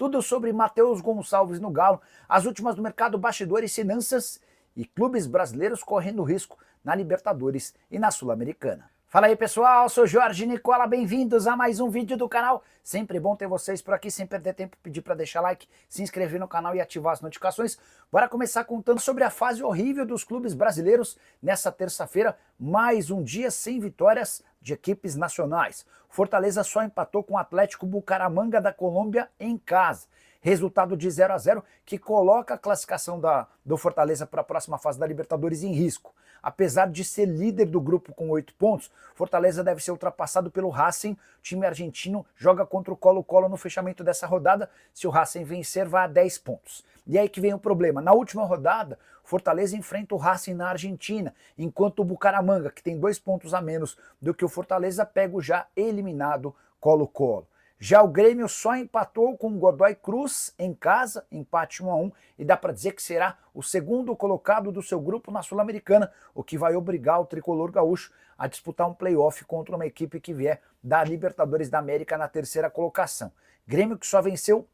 tudo sobre Matheus Gonçalves no Galo, as últimas do mercado, bastidores, finanças e clubes brasileiros correndo risco na Libertadores e na Sul-Americana. Fala aí pessoal, sou Jorge Nicola, bem-vindos a mais um vídeo do canal. Sempre bom ter vocês por aqui, sem perder tempo, pedir para deixar like, se inscrever no canal e ativar as notificações. Bora começar contando sobre a fase horrível dos clubes brasileiros nessa terça-feira, mais um dia sem vitórias de equipes nacionais. Fortaleza só empatou com o Atlético Bucaramanga da Colômbia em casa. Resultado de 0-0 que coloca a classificação do Fortaleza para a próxima fase da Libertadores em risco. Apesar de ser líder do grupo com 8 pontos, Fortaleza deve ser ultrapassado pelo Racing. O time argentino joga contra o Colo-Colo no fechamento dessa rodada. Se o Racing vencer, vai a 10 pontos. E aí que vem o problema. Na última rodada, Fortaleza enfrenta o Racing na Argentina, enquanto o Bucaramanga, que tem 2 pontos a menos do que o Fortaleza, pega o já eliminado Colo-Colo. Já o Grêmio só empatou com o Godoy Cruz em casa, empate 1-1, e dá para dizer que será o segundo colocado do seu grupo na Sul-Americana, o que vai obrigar o tricolor gaúcho a disputar um play-off contra uma equipe que vier da Libertadores da América na terceira colocação. Grêmio que só venceu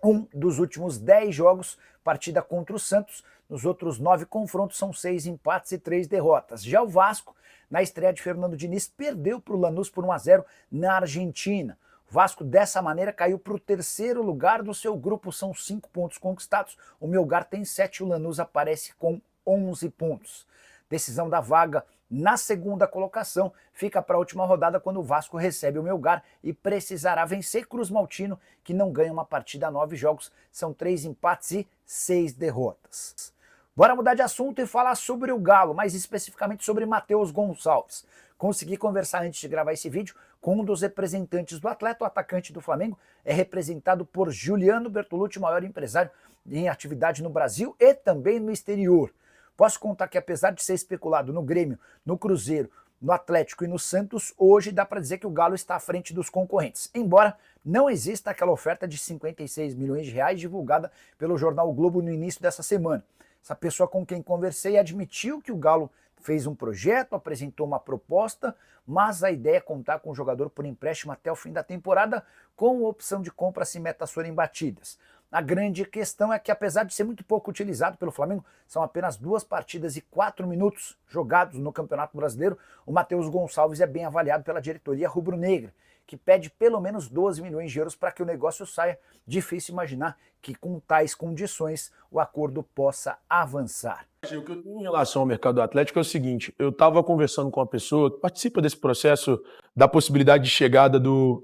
um dos últimos 10 jogos, partida contra o Santos. Nos outros 9 confrontos são 6 empates e 3 derrotas. Já o Vasco, na estreia de Fernando Diniz, perdeu para o Lanús por 1-0 na Argentina. O Vasco, dessa maneira, caiu para o terceiro lugar do seu grupo, são 5 pontos conquistados. O Melgar tem 7, o Lanús aparece com 11 pontos. Decisão da vaga na segunda colocação fica para a última rodada, quando o Vasco recebe o Melgar e precisará vencer Cruz-Maltino, que não ganha uma partida a 9 jogos, são 3 empates e 6 derrotas. Bora mudar de assunto e falar sobre o Galo, mais especificamente sobre Matheus Gonçalves. Consegui conversar antes de gravar esse vídeo com um dos representantes do atleta. O atacante do Flamengo é representado por Juliano Bertolucci, maior empresário em atividade no Brasil e também no exterior. Posso contar que, apesar de ser especulado no Grêmio, no Cruzeiro, no Atlético e no Santos, hoje dá para dizer que o Galo está à frente dos concorrentes, embora não exista aquela oferta de 56 milhões de reais divulgada pelo jornal o Globo no início dessa semana. Essa pessoa com quem conversei admitiu que o Galo fez um projeto, apresentou uma proposta, mas a ideia é contar com o jogador por empréstimo até o fim da temporada, com opção de compra se metas forem batidas. A grande questão é que, apesar de ser muito pouco utilizado pelo Flamengo, são apenas 2 partidas e 4 minutos jogados no Campeonato Brasileiro, o Matheus Gonçalves é bem avaliado pela diretoria rubro-negra, que pede pelo menos 12 milhões de euros para que o negócio saia. Difícil imaginar que com tais condições o acordo possa avançar. O que eu tenho em relação ao mercado do Atlético é o seguinte: eu estava conversando com uma pessoa que participa desse processo da possibilidade de chegada do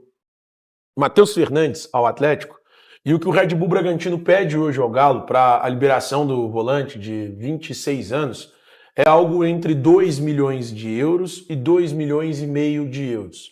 Matheus Fernandes ao Atlético, e o que o Red Bull Bragantino pede hoje ao Galo para a liberação do volante de 26 anos é algo entre 2 milhões de euros e 2 milhões e meio de euros.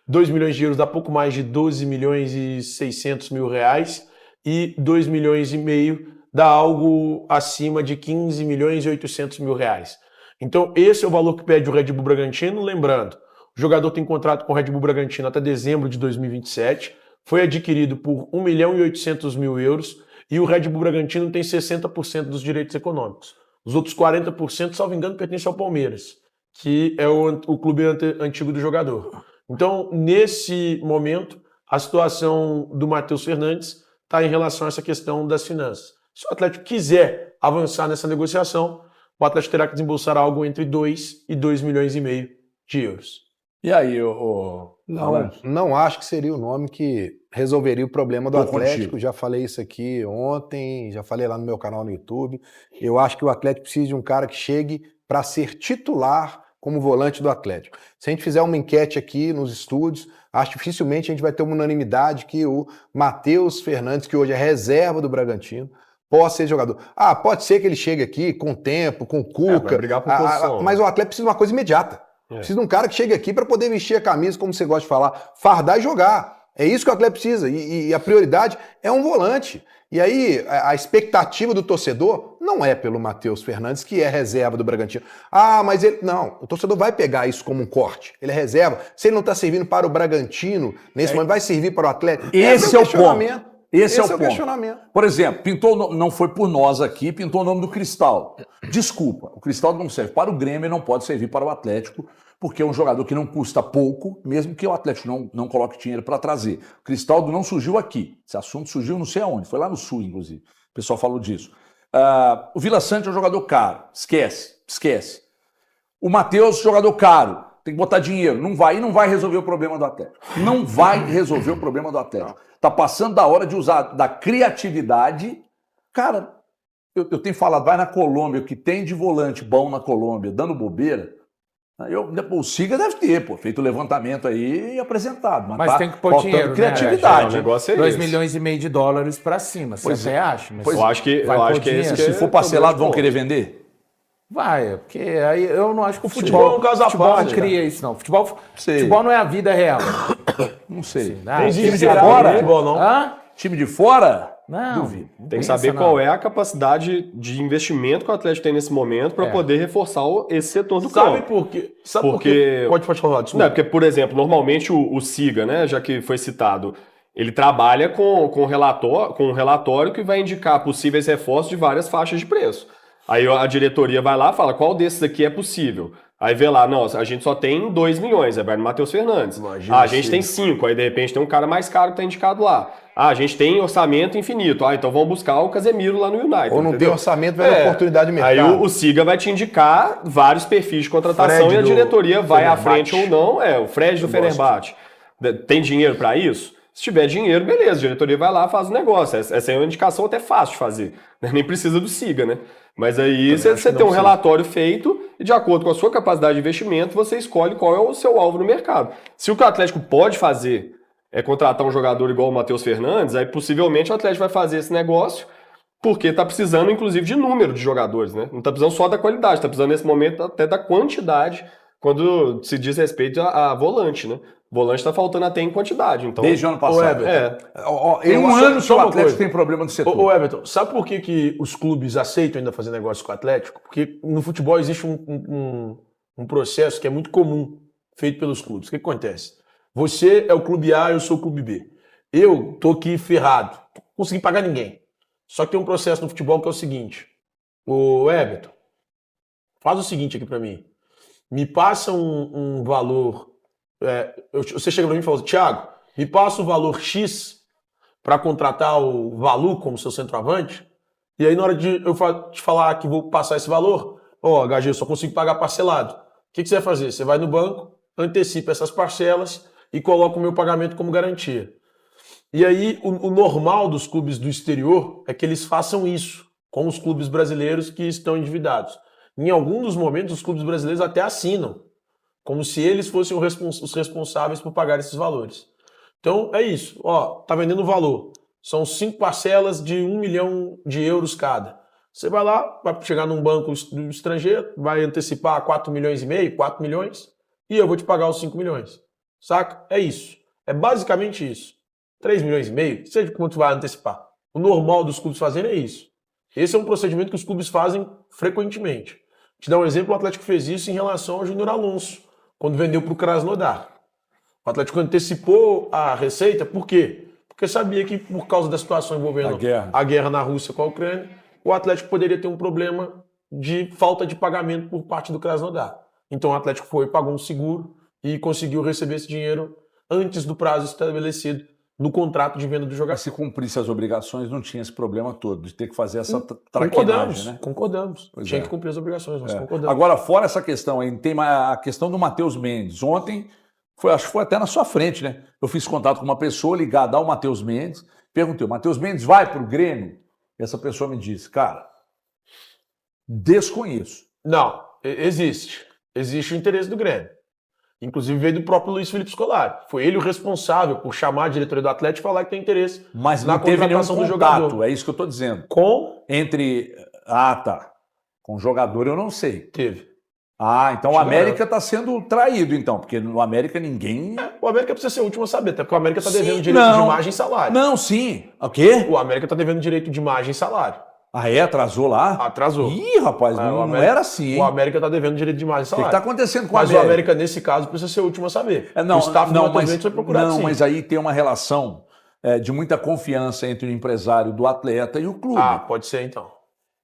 2 milhões de euros dá pouco mais de 12 milhões e 600 mil reais, e 2 milhões e meio dá algo acima de 15 milhões e 800 mil reais. Então esse é o valor que pede o Red Bull Bragantino. Lembrando, o jogador tem contrato com o Red Bull Bragantino até dezembro de 2027, foi adquirido por 1 milhão e 800 mil euros, e o Red Bull Bragantino tem 60% dos direitos econômicos. Os outros 40%, salvo engano, pertencem ao Palmeiras, que é o clube antigo do jogador. Então, nesse momento, a situação do Matheus Fernandes está em relação a essa questão das finanças. Se o Atlético quiser avançar nessa negociação, o Atlético terá que desembolsar algo entre 2 e 2 milhões e meio de euros. E aí, Não acho que seria o nome que resolveria o problema do Tô Atlético. contigo. Já falei isso aqui ontem, já falei lá no meu canal no YouTube. Eu acho que o Atlético precisa de um cara que chegue para ser titular como volante do Atlético. Se a gente fizer uma enquete aqui nos estúdios, acho que dificilmente a gente vai ter uma unanimidade que o Matheus Fernandes, que hoje é reserva do Bragantino, possa ser jogador. Pode ser que ele chegue aqui com tempo, com Cuca, vai brigar por posição, mas o Atlético precisa de uma coisa imediata. Precisa de um cara que chegue aqui para poder vestir a camisa, como você gosta de falar, fardar e jogar. É isso que o Atlético precisa. E a prioridade é um volante. E aí, a expectativa do torcedor não é pelo Matheus Fernandes, que é reserva do Bragantino. Mas ele... Não, o torcedor vai pegar isso como um corte. Ele é reserva. Se ele não está servindo para o Bragantino, nesse momento vai servir para o Atlético. Esse é o ponto. Esse é o ponto. questionamento. Por exemplo, não foi por nós aqui, pintou o nome do Cristal. Desculpa, o Cristal não serve para o Grêmio e não pode servir para o Atlético, porque é um jogador que não custa pouco, mesmo que o Atlético não coloque dinheiro para trazer. O Cristaldo não surgiu aqui. Esse assunto surgiu não sei aonde, foi lá no Sul, inclusive. O pessoal falou disso. O Vila Sante é um jogador caro. Esquece. O Matheus, jogador caro. Tem que botar dinheiro. Não vai resolver o problema do Atlético. Não vai resolver o problema do Atlético. Tá passando da hora de usar da criatividade. Cara, eu tenho falado, vai na Colômbia, o que tem de volante bom na Colômbia, dando bobeira. O Siga deve ter, feito o levantamento aí e apresentado. Mas tá tem que pôr dinheiro, criatividade. Né? O negócio é 2,5 esse. milhões de dólares pra cima. Você até acha? Mas Eu acho que é esse que Se for parcelado, vão querer vender? vai, porque aí eu não acho que o Futebol futebol é um caso à futebol parte, não cria isso, não. Futebol não é a vida real. Não sei. Não existe time de zero fora? futebol, não. Hã? Time de fora? Não. Duvido. Tem que saber qual é a capacidade de investimento que o Atlético tem nesse momento para poder reforçar esse setor do Sabe campo. por quê? Sabe por Porque- quê? Pode falar, desculpa. Não, porque, por exemplo, normalmente o Siga, né, já que foi citado, ele trabalha com um relatório que vai indicar possíveis reforços de várias faixas de preço. Aí a diretoria vai lá e fala, qual desses aqui é possível? Aí vê lá, nossa, a gente só tem 2 milhões, vai no Matheus Fernandes. Imagina A gente tem 5, aí de repente tem um cara mais caro que tá indicado lá. A gente tem orçamento infinito. Então vamos buscar o Casemiro lá no United. Ou não tem entendeu? orçamento, vai dar oportunidade de mercado. Aí o Siga vai te indicar vários perfis de contratação Fred e a do diretoria vai à Fenerbahçe. frente ou não. O Fred do Fenerbahçe. Tem dinheiro para isso? Se tiver dinheiro, beleza, a diretoria vai lá e faz o negócio. Essa é uma indicação até fácil de fazer. Né? Nem precisa do Siga, né? Mas aí você tem um relatório feito e, de acordo com a sua capacidade de investimento, você escolhe qual é o seu alvo no mercado. Se o que o Atlético pode fazer é contratar um jogador igual o Matheus Fernandes, aí possivelmente o Atlético vai fazer esse negócio porque está precisando, inclusive, de número de jogadores, né? Não está precisando só da qualidade, está precisando, nesse momento, até da quantidade, quando se diz respeito a volante, né? Volante está faltando até em quantidade. Então, Desde o ano passado. Tem um Eu ano que só o uma Atlético coisa. tem problema no setor. Ô Everton, sabe por que os clubes aceitam ainda fazer negócio com o Atlético? Porque no futebol existe um processo que é muito comum, feito pelos clubes. O que acontece? Você é o clube A, eu sou o clube B. Eu tô aqui ferrado, não consegui pagar ninguém. Só que tem um processo no futebol que é o seguinte. Ô Everton, faz o seguinte aqui pra mim. Me passa um valor... você chega pra mim e fala, Thiago, me passa o valor X para contratar o Valu como seu centroavante, e aí na hora de eu te falar que vou passar esse valor, HG, eu só consigo pagar parcelado. O que você vai fazer? Você vai no banco, antecipa essas parcelas e coloca o meu pagamento como garantia. E aí o normal dos clubes do exterior é que eles façam isso com os clubes brasileiros que estão endividados. Em alguns dos momentos, os clubes brasileiros até assinam, como se eles fossem os responsáveis por pagar esses valores. Então é isso, tá vendendo o valor. São 5 parcelas de 1 milhão de euros cada. Você vai lá, vai chegar num banco do estrangeiro, vai antecipar 4 milhões e meio, 4 milhões, e eu vou te pagar os 5 milhões. Saca? É isso. É basicamente isso. 3 milhões e meio, seja quanto vai antecipar. O normal dos clubes fazerem é isso. Esse é um procedimento que os clubes fazem frequentemente. Te dar um exemplo, o Atlético fez isso em relação ao Júnior Alonso, quando vendeu para o Krasnodar. O Atlético antecipou a receita, por quê? Porque sabia que por causa da situação envolvendo a guerra na Rússia com a Ucrânia, o Atlético poderia ter um problema de falta de pagamento por parte do Krasnodar. Então o Atlético foi, pagou um seguro e conseguiu receber esse dinheiro antes do prazo estabelecido no contrato de venda do jogador. Mas se cumprisse as obrigações, não tinha esse problema todo, de ter que fazer essa traquinagem, né? Concordamos. Pois Tinha é. que cumprir as obrigações, nós concordamos. Agora, fora essa questão aí, tem a questão do Matheus Mendes. Ontem, acho que foi até na sua frente, né? Eu fiz contato com uma pessoa ligada ao Matheus Mendes, perguntei, o Matheus Mendes vai pro Grêmio? E essa pessoa me disse, cara, desconheço. Não, existe. Existe o interesse do Grêmio. Inclusive veio do próprio Luiz Felipe Scolari. Foi ele o responsável por chamar a diretoria do Atlético e falar que tem interesse Mas na não teve nenhum contratação do contato, jogador. é isso que eu estou dizendo. Com? Entre... Ah, tá. Com o jogador eu não sei. Teve. Ah, então o Acho América está sendo traído, então, porque no América ninguém... O América precisa ser o último a saber, até porque o América está devendo Sim, direito não. de imagem e salário. Não, sim. O quê? O América está devendo direito de imagem e salário. Ah, é? Atrasou lá? Atrasou. Ih, rapaz, o não América- era assim, hein? O América está devendo direito de imagem e O que salário. está acontecendo com o Mas América? o América, nesse caso, precisa ser o último a saber. Não, o staff do não, Matheus mas, Mendes foi procurado, não, sim. mas aí tem uma relação de muita confiança entre o empresário do atleta e o clube. Ah, pode ser então.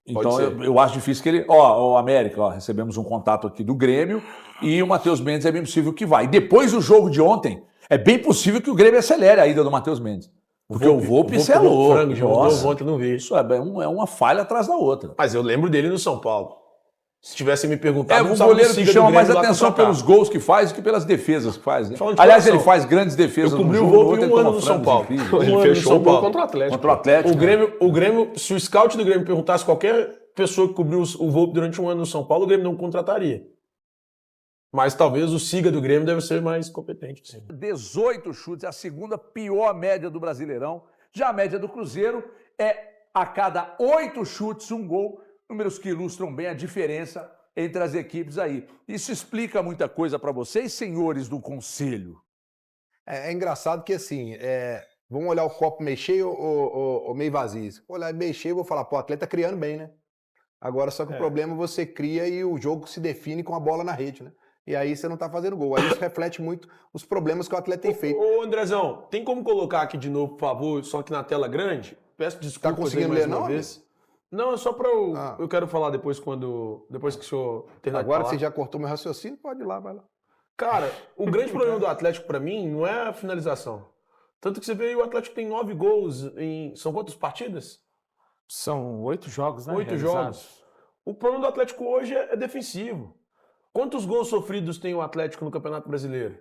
Então ser. eu acho difícil que ele... Ó, o América, ó, recebemos um contato aqui do Grêmio e o Matheus Mendes é bem possível que vai. E depois do jogo de ontem, é bem possível que o Grêmio acelere a ida do Matheus Mendes. Porque o Volpe é louco. Frango, já mandou Nossa, ontem, não vi. isso é uma falha atrás da outra. Mas eu lembro dele no São Paulo. Se tivesse me perguntado, É não um precisava goleiro do que Siga do chama Grêmio mais lá atenção contratar. pelos gols que faz do que pelas defesas que faz. Né? Falando de Aliás, coração, ele faz grandes defesas eu no cobri o jogo. Volpe outro ele um ano toma no São frangos Paulo. incríveis. Um Ele ano no fechou São o gol Paulo. contra o Atlético. Contra o Atlético. O Grêmio, se o scout do Grêmio perguntasse qualquer pessoa que cobriu o Volpe durante um ano no São Paulo, o Grêmio não contrataria. Mas talvez o Siga do Grêmio deve ser mais competente. Sim. 18 chutes, é a segunda pior média do Brasileirão. Já a média do Cruzeiro é a cada 8 chutes, um gol. Números que ilustram bem a diferença entre as equipes aí. Isso explica muita coisa para vocês, senhores do Conselho. É engraçado que assim, vamos olhar o copo meio cheio ou meio vazio. Se for olhar meio cheio, eu vou falar, pô, o atleta tá criando bem, né? Agora, só que o problema é você cria e o jogo se define com a bola na rede, né? E aí você não tá fazendo gol. Aí isso reflete muito os problemas que o atleta tem feito. Ô, Andrezão, tem como colocar aqui de novo, por favor, só que na tela grande? Peço desculpas Tá conseguindo aí mais ler, uma não, vez. Não, é só para eu quero falar depois que o senhor terminar Agora de que falar. você já cortou meu raciocínio, pode ir lá, vai lá. Cara, o grande problema do Atlético para mim não é a finalização. Tanto que você vê aí, o Atlético tem 9 gols em... São quantas partidas? São 8 jogos, né? 8 realizados. jogos. O problema do Atlético hoje é defensivo. Quantos gols sofridos tem o Atlético no Campeonato Brasileiro?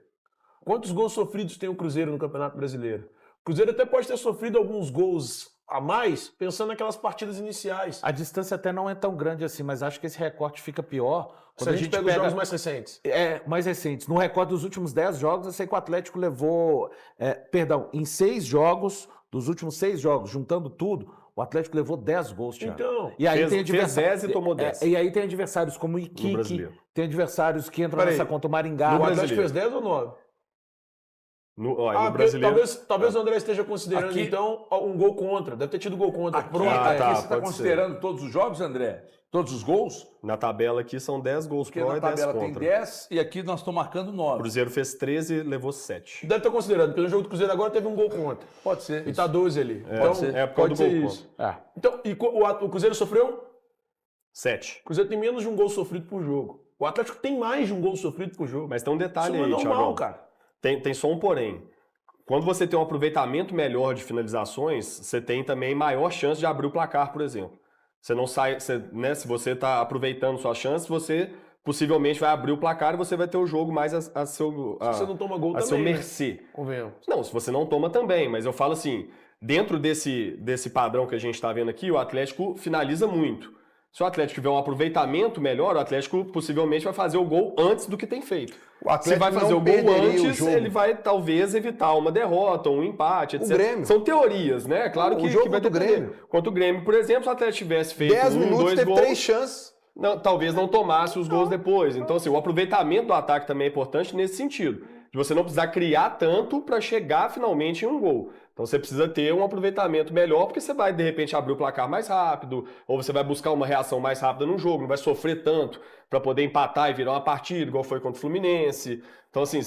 Quantos gols sofridos tem o Cruzeiro no Campeonato Brasileiro? O Cruzeiro até pode ter sofrido alguns gols a mais, pensando naquelas partidas iniciais. A distância até não é tão grande assim, mas acho que esse recorte fica pior Se a gente pega os jogos mais recentes. mais recentes. No recorte dos últimos 10 jogos, eu sei que o Atlético levou... em 6 jogos, dos últimos 6 jogos, juntando tudo, o Atlético levou 10 gols, Thiago. Então, E aí fez 10 e tomou 10. E aí tem adversários como o Iquique, brasileiro. tem adversários que entram Peraí. nessa conta, o Maringá. o No Atlético brasileiro. fez 10 ou 9? No Porque brasileiro. talvez o André esteja considerando, Aqui- então, um gol contra. Deve ter tido gol contra. Aqui, Pronto. tá, você está pode considerando todos os jogos, André? Todos os gols? Na tabela aqui são 10 gols Porque pró na e 10 tabela tem contra. 10 e aqui nós estamos marcando O 9. Cruzeiro fez 13 e levou 7. Deve estar considerando, porque no jogo do Cruzeiro agora teve um gol contra. Pode ser. E tá 12 ali. Pode ser. É por causa pode do ser gol isso. contra. Então, e o Cruzeiro sofreu? 7. O Cruzeiro tem menos de um gol sofrido por jogo. O Atlético tem mais de um gol sofrido por jogo. Mas tem um detalhe Isso aí, não é normal, Thiagão. cara. Tem só um porém. Quando você tem um aproveitamento melhor de finalizações, você tem também maior chance de abrir o placar, por exemplo. Você não sai, né, se você está aproveitando suas chances, você possivelmente vai abrir o placar e você vai ter o jogo mais a seu, Se você não toma gol a seu também, né? mercê. Convenhamos. Não, se você não toma também, mas eu falo assim, dentro desse padrão que a gente está vendo aqui, o Atlético finaliza muito. Se o Atlético tiver um aproveitamento melhor, o Atlético possivelmente vai fazer o gol antes do que tem feito. O Se Atlético vai fazer não o gol perderia o antes, jogo. ele vai talvez evitar uma derrota, um empate, etc. Grêmio. São teorias, né? Claro O que, jogo que vai contra o depender. Grêmio. Contra o Grêmio, por exemplo, se o Atlético tivesse feito 10 minutos, 2 teve gols, 3 chances. talvez não tomasse os gols depois. Então, assim, o aproveitamento do ataque também é importante nesse sentido. De você não precisar criar tanto para chegar finalmente em um gol. Então você precisa ter um aproveitamento melhor, porque você vai, de repente, abrir o placar mais rápido, ou você vai buscar uma reação mais rápida no jogo, não vai sofrer tanto para poder empatar e virar uma partida, igual foi contra o Fluminense. Então, assim,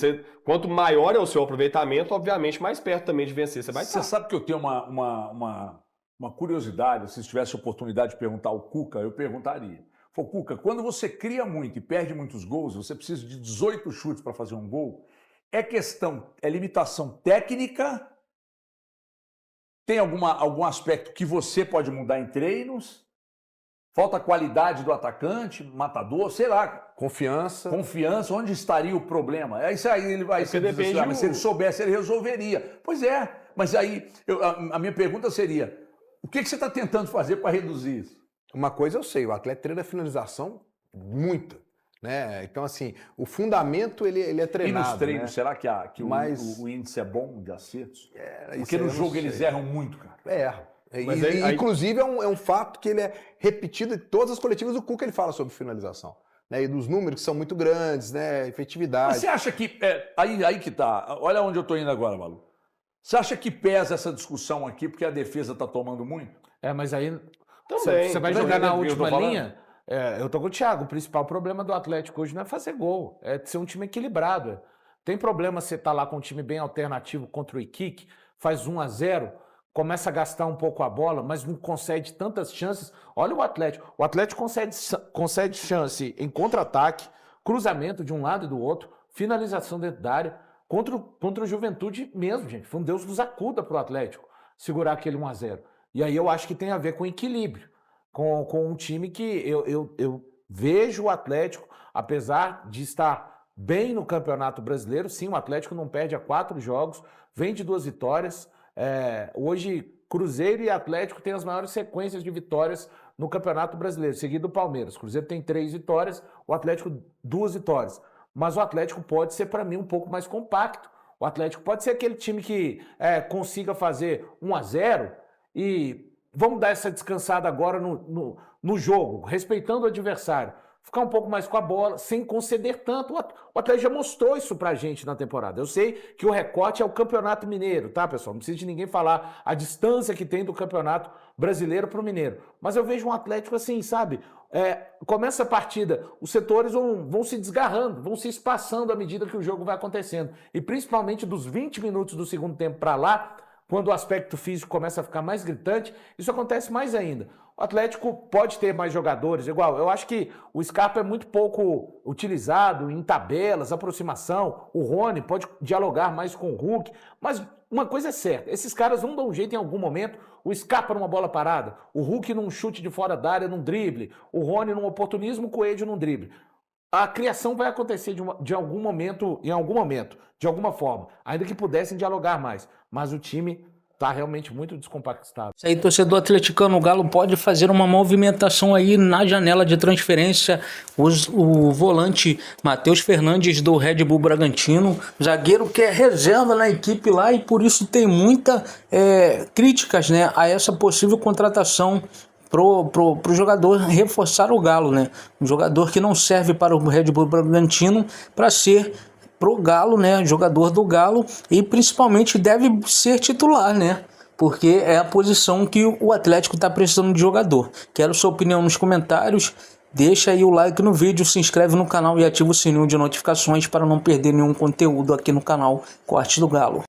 quanto maior é o seu aproveitamento, obviamente, mais perto também de vencer você vai Você estar. sabe que eu tenho uma curiosidade, se tivesse oportunidade de perguntar ao Cuca, eu perguntaria. Falei, Cuca, quando você cria muito e perde muitos gols, você precisa de 18 chutes para fazer um gol, é limitação técnica? Tem algum aspecto que você pode mudar em treinos? Falta qualidade do atacante, matador, sei lá, Confiança. confiança, onde estaria o problema? É isso aí, ele vai Porque se dizer, depende mas se ele soubesse, ele resolveria. Pois é, mas aí a minha pergunta seria, o que você está tentando fazer para reduzir isso? Uma coisa eu sei, o atleta treina finalização muita, né? Então, assim, o fundamento ele é E treinado, nos treinos, né? será que Mas- o índice é bom de acertos? Isso Porque aí no eu não jogo sei. eles erram muito, cara. Erra. Mas aí- Inclusive, é um fato que ele é repetido em todas as coletivas do Cuca, ele fala sobre finalização. Né? E dos números que são muito grandes, né? Mas Efetividade. você acha que... aí que tá. Olha onde eu estou indo agora, Malu. Você acha que pesa essa discussão aqui porque a defesa está tomando muito? Mas aí Também. você vai Tá jogar entendendo na o que eu tô última falando? linha. Eu tô com o Thiago. O principal problema do Atlético hoje não é fazer gol, é ser um time equilibrado. Tem problema você estar lá com um time bem alternativo contra o Iquique, faz 1-0, começa a gastar um pouco a bola, mas não concede tantas chances. Olha o Atlético concede chance em contra-ataque, cruzamento de um lado e do outro, finalização dentro da área, contra o Juventude mesmo, gente. Foi um Deus nos acuda pro Atlético segurar aquele 1-0. E aí eu acho que tem a ver com equilíbrio, com um time que eu vejo o Atlético, apesar de estar bem no Campeonato Brasileiro, sim, o Atlético não perde há 4 jogos, vem de 2 vitórias. Hoje, Cruzeiro e Atlético têm as maiores sequências de vitórias no Campeonato Brasileiro, seguido do Palmeiras. O Cruzeiro tem 3 vitórias, o Atlético 2 vitórias. Mas o Atlético pode ser, para mim, um pouco mais compacto. O Atlético pode ser aquele time que consiga fazer 1-0 e vamos dar essa descansada agora no jogo, respeitando o adversário. Ficar um pouco mais com a bola, sem conceder tanto. O Atlético já mostrou isso pra gente na temporada. Eu sei que o recorte é o Campeonato Mineiro, tá, pessoal? Não precisa de ninguém falar a distância que tem do Campeonato Brasileiro pro Mineiro. Mas eu vejo um Atlético assim, sabe? Começa a partida, os setores vão se desgarrando, vão se espaçando à medida que o jogo vai acontecendo. E principalmente dos 20 minutos do segundo tempo para lá, quando o aspecto físico começa a ficar mais gritante, isso acontece mais ainda. O Atlético pode ter mais jogadores, igual, eu acho que o Scarpa é muito pouco utilizado em tabelas, aproximação, o Rony pode dialogar mais com o Hulk, mas uma coisa é certa, esses caras vão dar um jeito em algum momento, o Scarpa numa bola parada, o Hulk num chute de fora da área, num drible, o Rony num oportunismo, o Coelho num drible. A criação vai acontecer de algum momento, em algum momento, de alguma forma, ainda que pudessem dialogar mais, mas o time tá realmente muito descompactado. Isso aí, torcedor atleticano, o Galo pode fazer uma movimentação aí na janela de transferência. O volante Matheus Fernandes do Red Bull Bragantino, zagueiro que é reserva na equipe lá e por isso tem muita críticas, né, a essa possível contratação pro jogador reforçar o Galo, né? Um jogador que não serve para o Red Bull Bragantino para ser pro Galo, né, jogador do Galo, e principalmente deve ser titular, né, porque é a posição que o Atlético está precisando de jogador. Quero sua opinião nos comentários, deixa aí o like no vídeo, se inscreve no canal e ativa o sininho de notificações para não perder nenhum conteúdo aqui no canal Cortes do Galo.